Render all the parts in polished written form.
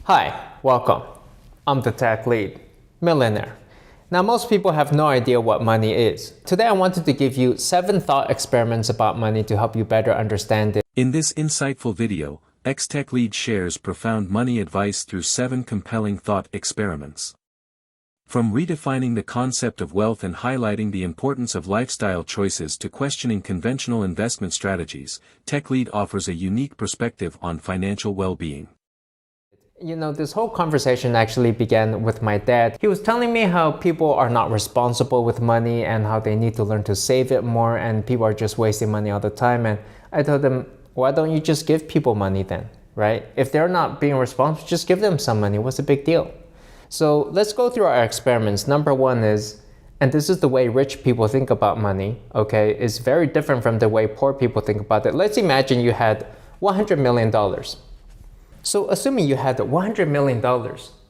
Hi, welcome. I'm the tech lead, Millionaire. Now, most people have no idea what money is. Today, I wanted to give you 7 thought experiments about money to help you better understand it. In this insightful video, TechLead shares profound money advice through 7 compelling thought experiments. From redefining the concept of wealth and highlighting the importance of lifestyle choices to questioning conventional investment strategies, TechLead offers a unique perspective on financial well-being. You know, this whole conversation actually began with my dad. He was telling me how people are not responsible with money and how they need to learn to save it more, and people are just wasting money all the time. And I told him, why don't you just give people money then, right? If they're not being responsible, just give them some money. What's the big deal? So let's go through our experiments. Number 1 is, and this is the way rich people think about money, okay, is very different from the way poor people think about it. Let's imagine you had $100 million. So assuming you had $100 million,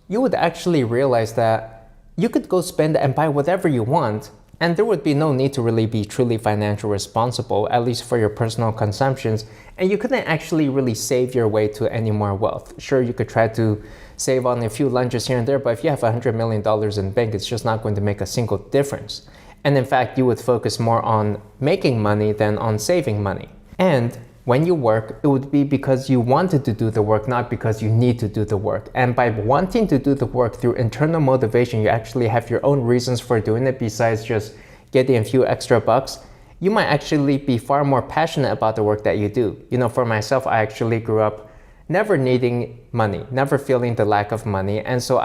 you would actually realize that you could go spend and buy whatever you want, and there would be no need to really be truly financially responsible, at least for your personal consumptions, and you couldn't actually really save your way to any more wealth. Sure, you could try to save on a few lunches here and there, but if you have $100 million in bank, it's just not going to make a single difference. And in fact, you would focus more on making money than on saving money. And when you work, it would be because you wanted to do the work, not because you need to do the work. And by wanting to do the work through internal motivation, you actually have your own reasons for doing it besides just getting a few extra bucks. You might actually be far more passionate about the work that you do. You know, for myself, I actually grew up never needing money, never feeling the lack of money. And so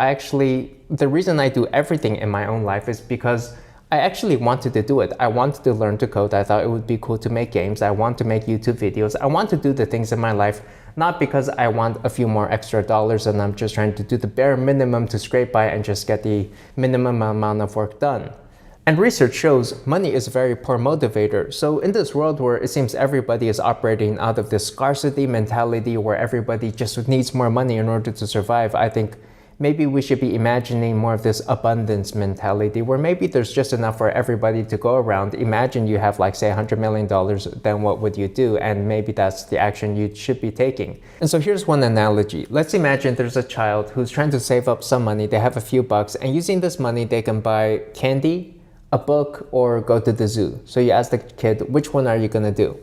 the reason I do everything in my own life is because I actually wanted to do it. I wanted to learn to code. I thought it would be cool to make games. I want to make YouTube videos. I want to do the things in my life, not because I want a few more extra dollars and I'm just trying to do the bare minimum to scrape by and just get the minimum amount of work done. And research shows money is a very poor motivator. So in this world where it seems everybody is operating out of this scarcity mentality where everybody just needs more money in order to survive, I think maybe we should be imagining more of this abundance mentality where maybe there's just enough for everybody to go around. Imagine you have like say $100 million, then what would you do? And maybe that's the action you should be taking. And so here's one analogy. Let's imagine there's a child who's trying to save up some money. They have a few bucks, and using this money, they can buy candy, a book, or go to the zoo. So you ask the kid, which one are you gonna do?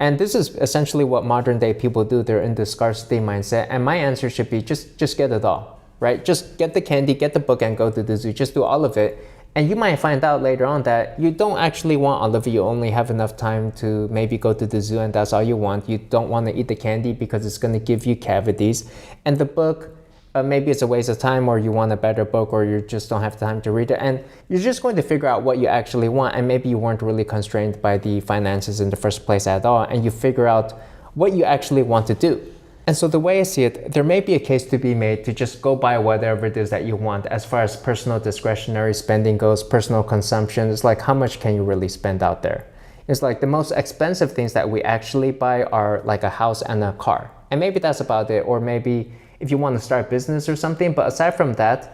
And this is essentially what modern day people do. They're in this scarcity mindset. And my answer should be just get it all. Right? Just get the candy, get the book, and go to the zoo. Just do all of it. And you might find out later on that you don't actually want all of it. You only have enough time to maybe go to the zoo and that's all you want. You don't want to eat the candy because it's going to give you cavities. And the book, maybe it's a waste of time, or you want a better book, or you just don't have time to read it. And you're just going to figure out what you actually want. And maybe you weren't really constrained by the finances in the first place at all. And you figure out what you actually want to do. And so the way I see it, there may be a case to be made to just go buy whatever it is that you want as far as personal discretionary spending goes, personal consumption. It's like, how much can you really spend out there? It's like the most expensive things that we actually buy are like a house and a car. And maybe that's about it. Or maybe if you want to start a business or something. But aside from that,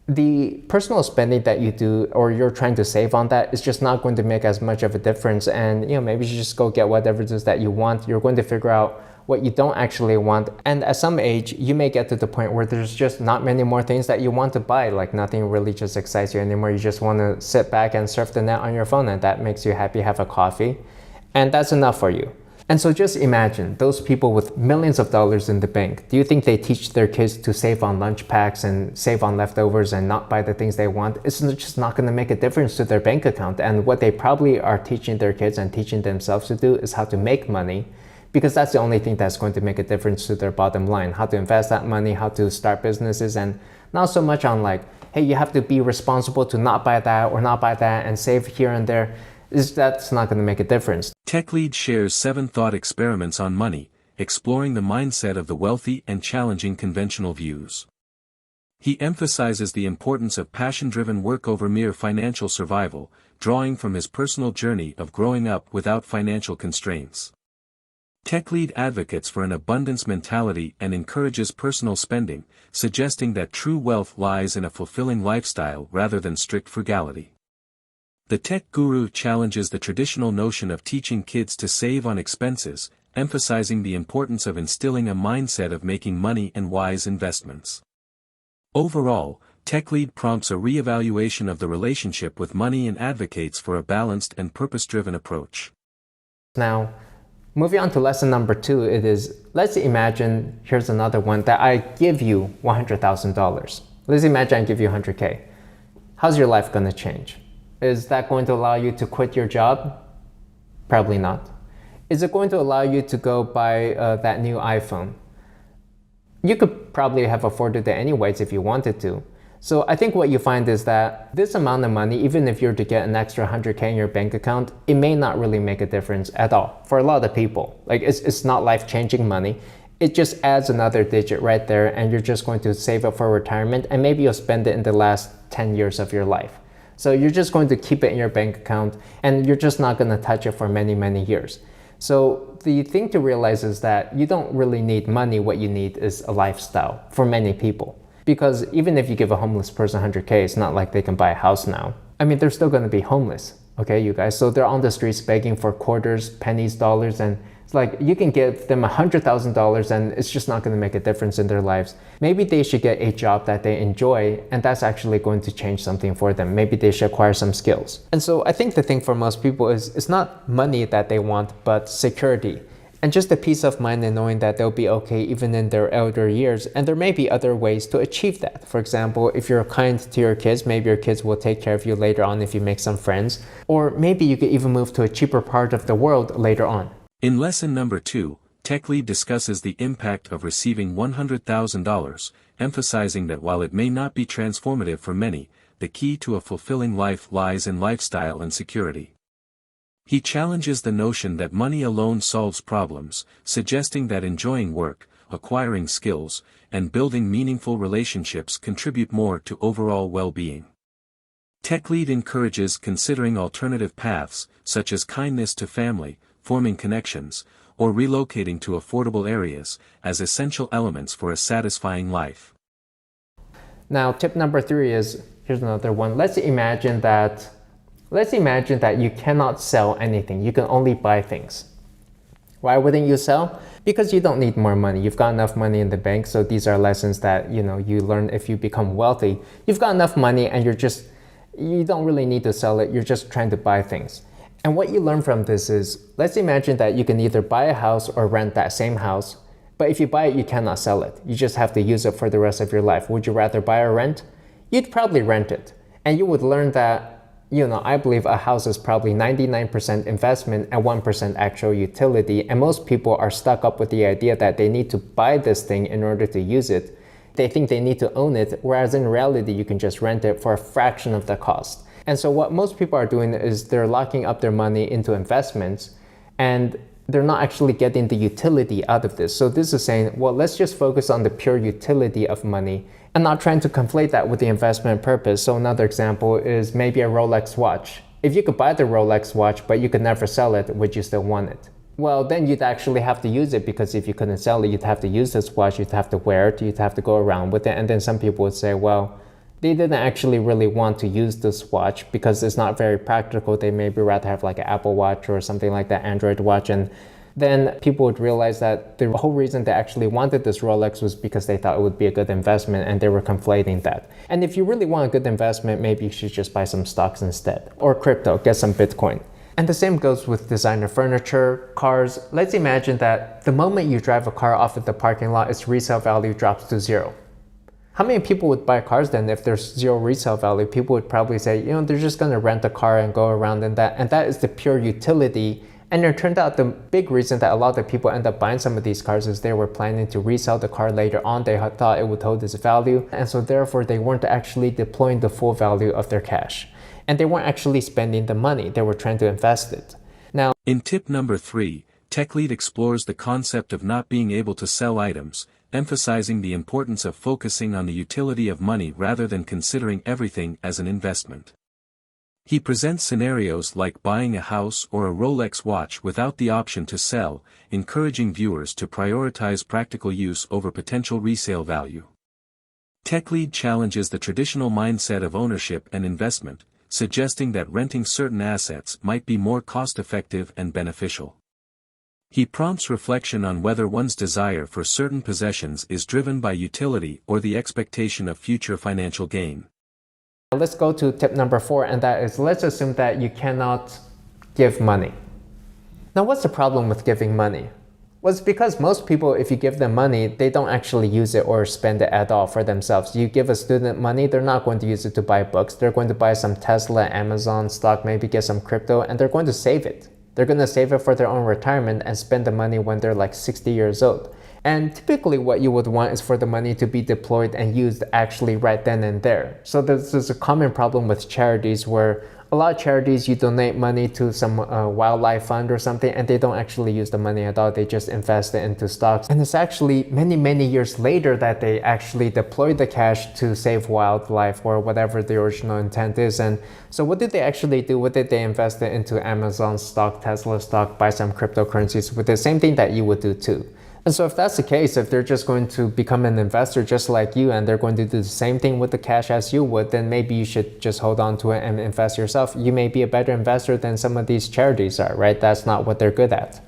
the personal spending that you do or you're trying to save on that is just not going to make as much of a difference. And maybe you just go get whatever it is that you want. You're going to figure out what you don't actually want. And at some age, you may get to the point where there's just not many more things that you want to buy. Like nothing really just excites you anymore. You just want to sit back and surf the net on your phone, and that makes you happy, have a coffee. And that's enough for you. And so just imagine those people with millions of dollars in the bank. Do you think they teach their kids to save on lunch packs and save on leftovers and not buy the things they want? It's just not going to make a difference to their bank account. And what they probably are teaching their kids and teaching themselves to do is how to make money, because that's the only thing that's going to make a difference to their bottom line. How to invest that money, how to start businesses, and not so much on like, hey, you have to be responsible to not buy that or not buy that and save here and there. That's not going to make a difference. TechLead shares 7 thought experiments on money, exploring the mindset of the wealthy and challenging conventional views. He emphasizes the importance of passion-driven work over mere financial survival, drawing from his personal journey of growing up without financial constraints. TechLead advocates for an abundance mentality and encourages personal spending, suggesting that true wealth lies in a fulfilling lifestyle rather than strict frugality. The tech guru challenges the traditional notion of teaching kids to save on expenses, emphasizing the importance of instilling a mindset of making money and wise investments. Overall, TechLead prompts a re-evaluation of the relationship with money and advocates for a balanced and purpose-driven approach. Now, moving on to lesson number 2, it is, let's imagine, here's another one, that I give you $100,000. Let's imagine I give you 100K. How's your life going to change? Is that going to allow you to quit your job? Probably not. Is it going to allow you to go buy that new iPhone? You could probably have afforded it anyways if you wanted to. So I think what you find is that this amount of money, even if you're to get an extra 100K in your bank account, it may not really make a difference at all for a lot of people. Like it's not life-changing money. It just adds another digit right there, and you're just going to save up for retirement, and maybe you'll spend it in the last 10 years of your life. So you're just going to keep it in your bank account, and you're just not going to touch it for many, many years. So the thing to realize is that you don't really need money. What you need is a lifestyle for many people. Because even if you give a homeless person 100K, it's not like they can buy a house now. I mean, they're still going to be homeless, okay, you guys? So they're on the streets begging for quarters, pennies, dollars, and it's like you can give them $100,000 and it's just not going to make a difference in their lives. Maybe they should get a job that they enjoy, and that's actually going to change something for them. Maybe they should acquire some skills. And so I think the thing for most people is it's not money that they want, but security. And just a peace of mind in knowing that they'll be okay even in their elder years. And there may be other ways to achieve that. For example, if you're kind to your kids, maybe your kids will take care of you later on if you make some friends. Or maybe you could even move to a cheaper part of the world later on. In lesson number 2, TechLead discusses the impact of receiving $100,000, emphasizing that while it may not be transformative for many, the key to a fulfilling life lies in lifestyle and security. He challenges the notion that money alone solves problems, suggesting that enjoying work, acquiring skills, and building meaningful relationships contribute more to overall well-being. TechLead encourages considering alternative paths, such as kindness to family, forming connections, or relocating to affordable areas, as essential elements for a satisfying life. Now, tip number 3 is, here's another one. Let's imagine that you cannot sell anything. You can only buy things. Why wouldn't you sell? Because you don't need more money. You've got enough money in the bank. So these are lessons that you learn if you become wealthy. You've got enough money and you don't really need to sell it. You're just trying to buy things. And what you learn from this is, let's imagine that you can either buy a house or rent that same house. But if you buy it, you cannot sell it. You just have to use it for the rest of your life. Would you rather buy or rent? You'd probably rent it. And you would learn that I believe a house is probably 99% investment and 1% actual utility. And most people are stuck up with the idea that they need to buy this thing in order to use it. They think they need to own it, whereas in reality, you can just rent it for a fraction of the cost. And so what most people are doing is they're locking up their money into investments, and they're not actually getting the utility out of this. So this is saying, well, let's just focus on the pure utility of money and not trying to conflate that with the investment purpose. So another example is maybe a Rolex watch. If you could buy the Rolex watch, but you could never sell it, would you still want it? Well, then you'd actually have to use it, because if you couldn't sell it, you'd have to use this watch, you'd have to wear it, you'd have to go around with it. And then some people would say, well, they didn't actually really want to use this watch because it's not very practical. They maybe rather have like an Apple Watch or something like that, Android watch. And then people would realize that the whole reason they actually wanted this Rolex was because they thought it would be a good investment, and they were conflating that. And if you really want a good investment, maybe you should just buy some stocks instead, or crypto, get some Bitcoin. And the same goes with designer furniture, cars. Let's imagine that the moment you drive a car off of the parking lot, its resale value drops to 0. How many people would buy cars then if there's 0 resale value? People would probably say, they're just going to rent a car and go around in that. And that is the pure utility. And it turned out the big reason that a lot of people end up buying some of these cars is they were planning to resell the car later on. They thought it would hold its value. And so therefore, they weren't actually deploying the full value of their cash. And they weren't actually spending the money. They were trying to invest it. Now, in tip number 3, TechLead explores the concept of not being able to sell items, emphasizing the importance of focusing on the utility of money rather than considering everything as an investment. He presents scenarios like buying a house or a Rolex watch without the option to sell, encouraging viewers to prioritize practical use over potential resale value. TechLead challenges the traditional mindset of ownership and investment, suggesting that renting certain assets might be more cost-effective and beneficial. He prompts reflection on whether one's desire for certain possessions is driven by utility or the expectation of future financial gain. Let's go to tip number 4, and that is, let's assume that you cannot give money. Now, what's the problem with giving money? Well, it's because most people, if you give them money, they don't actually use it or spend it at all for themselves. You give a student money, they're not going to use it to buy books. They're going to buy some Tesla, Amazon stock, maybe get some crypto, and they're going to save it. They're going to save it for their own retirement and spend the money when they're like 60 years old. And typically what you would want is for the money to be deployed and used actually right then and there. So there's a common problem with charities where a lot of charities, you donate money to some wildlife fund or something, and they don't actually use the money at all. They just invest it into stocks. And it's actually many, many years later that they actually deploy the cash to save wildlife or whatever the original intent is. And so what did they actually do? What did they invest it into? Amazon stock, Tesla stock, buy some cryptocurrencies with the same thing that you would do too. And so if that's the case, if they're just going to become an investor just like you and they're going to do the same thing with the cash as you would, then maybe you should just hold on to it and invest yourself. You may be a better investor than some of these charities are, right? That's not what they're good at.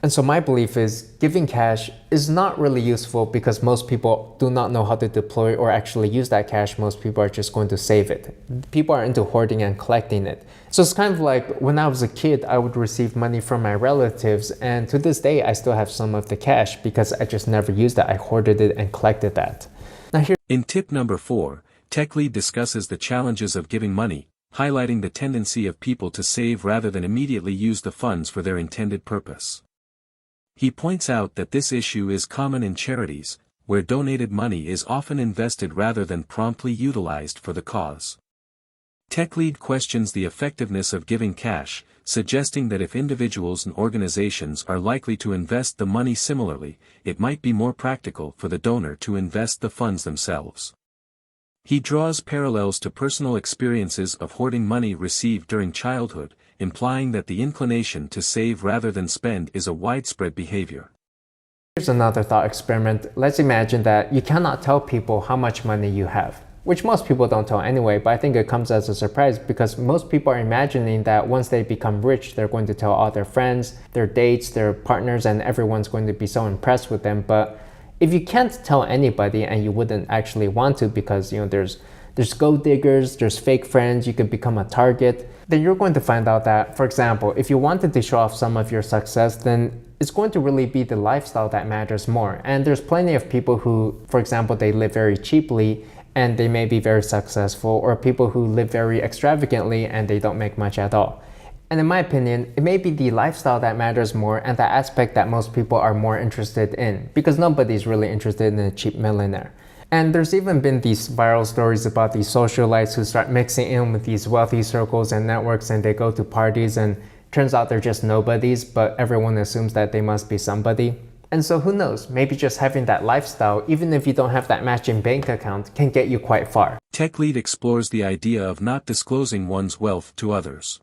And so my belief is giving cash is not really useful because most people do not know how to deploy or actually use that cash. Most people are just going to save it. People are into hoarding and collecting it. So it's kind of like when I was a kid, I would receive money from my relatives, and to this day, I still have some of the cash because I just never used it. I hoarded it and collected that. Now here, in tip number 4, TechLead discusses the challenges of giving money, highlighting the tendency of people to save rather than immediately use the funds for their intended purpose. He points out that this issue is common in charities, where donated money is often invested rather than promptly utilized for the cause. TechLead questions the effectiveness of giving cash, suggesting that if individuals and organizations are likely to invest the money similarly, it might be more practical for the donor to invest the funds themselves. He draws parallels to personal experiences of hoarding money received during childhood, implying that the inclination to save rather than spend is a widespread behavior. here's another thought experiment. Let's imagine that you cannot tell people how much money you have, which most people don't tell anyway, but I think it comes as a surprise because most people are imagining that once they become rich, they're going to tell all their friends, their dates, their partners, and everyone's going to be so impressed with them. But if you can't tell anybody and you wouldn't actually want to because there's gold diggers, there's fake friends, you could become a target, then you're going to find out that, for example, if you wanted to show off some of your success, then it's going to really be the lifestyle that matters more. And there's plenty of people who, for example, they live very cheaply and they may be very successful, or people who live very extravagantly and they don't make much at all. And in my opinion, it may be the lifestyle that matters more and the aspect that most people are more interested in, because nobody's really interested in a cheap millionaire. And there's even been these viral stories about these socialites who start mixing in with these wealthy circles and networks, and they go to parties and turns out they're just nobodies, but everyone assumes that they must be somebody. And so who knows, maybe just having that lifestyle, even if you don't have that matching bank account, can get you quite far. TechLead explores the idea of not disclosing one's wealth to others.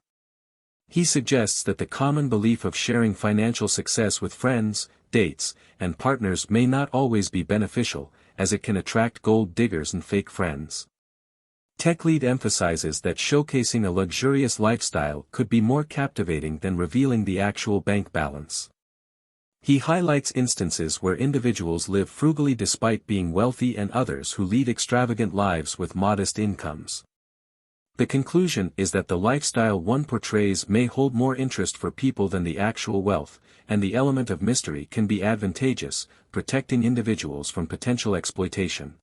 He suggests that the common belief of sharing financial success with friends, dates, and partners may not always be beneficial, as it can attract gold diggers and fake friends. TechLead emphasizes that showcasing a luxurious lifestyle could be more captivating than revealing the actual bank balance. He highlights instances where individuals live frugally despite being wealthy and others who lead extravagant lives with modest incomes. The conclusion is that the lifestyle one portrays may hold more interest for people than the actual wealth, and the element of mystery can be advantageous, protecting individuals from potential exploitation.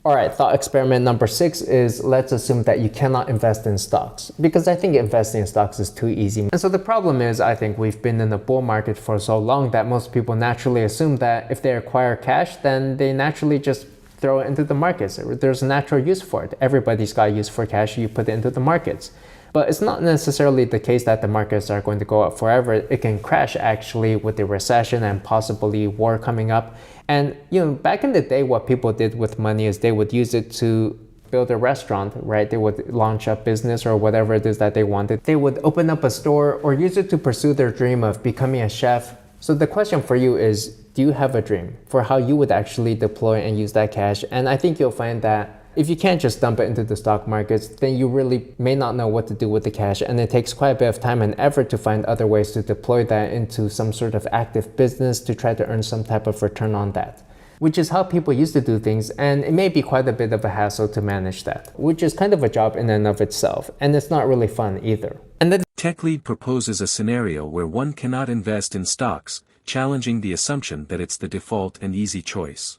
All right, thought experiment number 6 is, let's assume that you cannot invest in stocks, because I think investing in stocks is too easy. And so the problem is, I think we've been in a bull market for so long that most people naturally assume that if they acquire cash, then they naturally just throw it into the markets. There's a natural use for it. Everybody's got use for cash, you put it into the markets. But it's not necessarily the case that the markets are going to go up forever. It can crash actually with the recession and possibly war coming up. And back in the day, what people did with money is they would use it to build a restaurant, right? They would launch a business or whatever it is that they wanted. They would open up a store or use it to pursue their dream of becoming a chef. So the question for you is, do you have a dream for how you would actually deploy and use that cash? And I think you'll find that If you can't just dump it into the stock markets, then you really may not know what to do with the cash, and it takes quite a bit of time and effort to find other ways to deploy that into some sort of active business to try to earn some type of return on that, which is how people used to do things, and it may be quite a bit of a hassle to manage that, which is kind of a job in and of itself, and it's not really fun either. And then TechLead proposes a scenario where one cannot invest in stocks, challenging the assumption that it's the default and easy choice.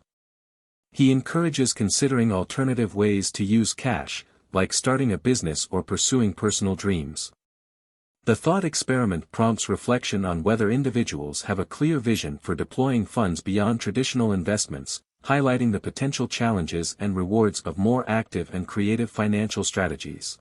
He encourages considering alternative ways to use cash, like starting a business or pursuing personal dreams. The thought experiment prompts reflection on whether individuals have a clear vision for deploying funds beyond traditional investments, highlighting the potential challenges and rewards of more active and creative financial strategies.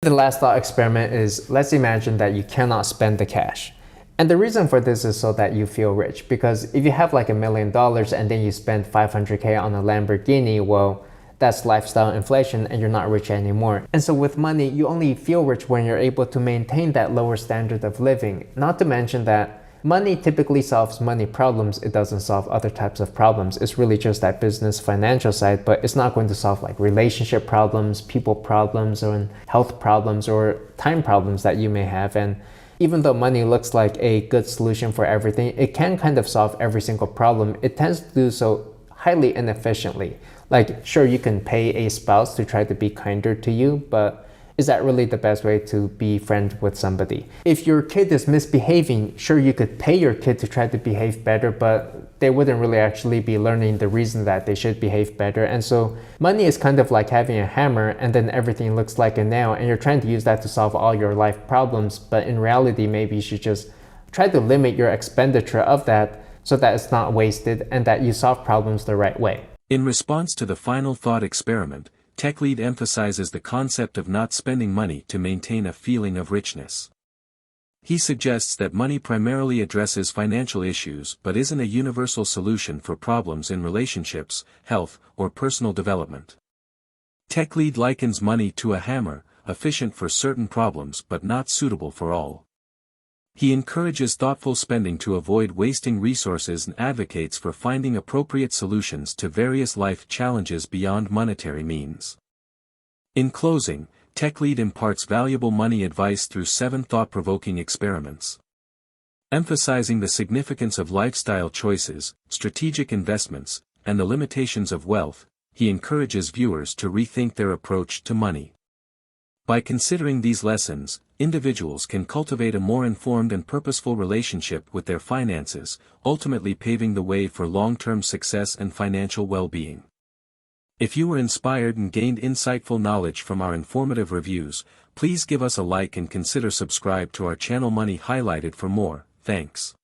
the last thought experiment is, let's imagine that you cannot spend the cash. And the reason for this is so that you feel rich, because if you have like $1 million and then you spend 500K on a Lamborghini, well, that's lifestyle inflation and you're not rich anymore. And so with money, you only feel rich when you're able to maintain that lower standard of living. Not to mention that money typically solves money problems. It doesn't solve other types of problems. It's really just that business financial side, but it's not going to solve like relationship problems, people problems, or health problems, or time problems that you may have. And even though money looks like a good solution for everything, it can kind of solve every single problem. It tends to do so highly inefficiently. Like, sure, you can pay a spouse to try to be kinder to you, but is that really the best way to be friends with somebody? If your kid is misbehaving, sure, you could pay your kid to try to behave better, but they wouldn't really actually be learning the reason that they should behave better. And so money is kind of like having a hammer and then everything looks like a nail, and you're trying to use that to solve all your life problems. But in reality, maybe you should just try to limit your expenditure of that so that it's not wasted and that you solve problems the right way. In response to the final thought experiment, TechLead emphasizes the concept of not spending money to maintain a feeling of richness. He suggests that money primarily addresses financial issues but isn't a universal solution for problems in relationships, health, or personal development. TechLead likens money to a hammer, efficient for certain problems but not suitable for all. He encourages thoughtful spending to avoid wasting resources and advocates for finding appropriate solutions to various life challenges beyond monetary means. In closing, TechLead imparts valuable money advice through 7 thought-provoking experiments. Emphasizing the significance of lifestyle choices, strategic investments, and the limitations of wealth, he encourages viewers to rethink their approach to money. By considering these lessons, individuals can cultivate a more informed and purposeful relationship with their finances, ultimately paving the way for long-term success and financial well-being. If you were inspired and gained insightful knowledge from our informative reviews, please give us a like and consider subscribe to our channel Money Highlighted for more. Thanks.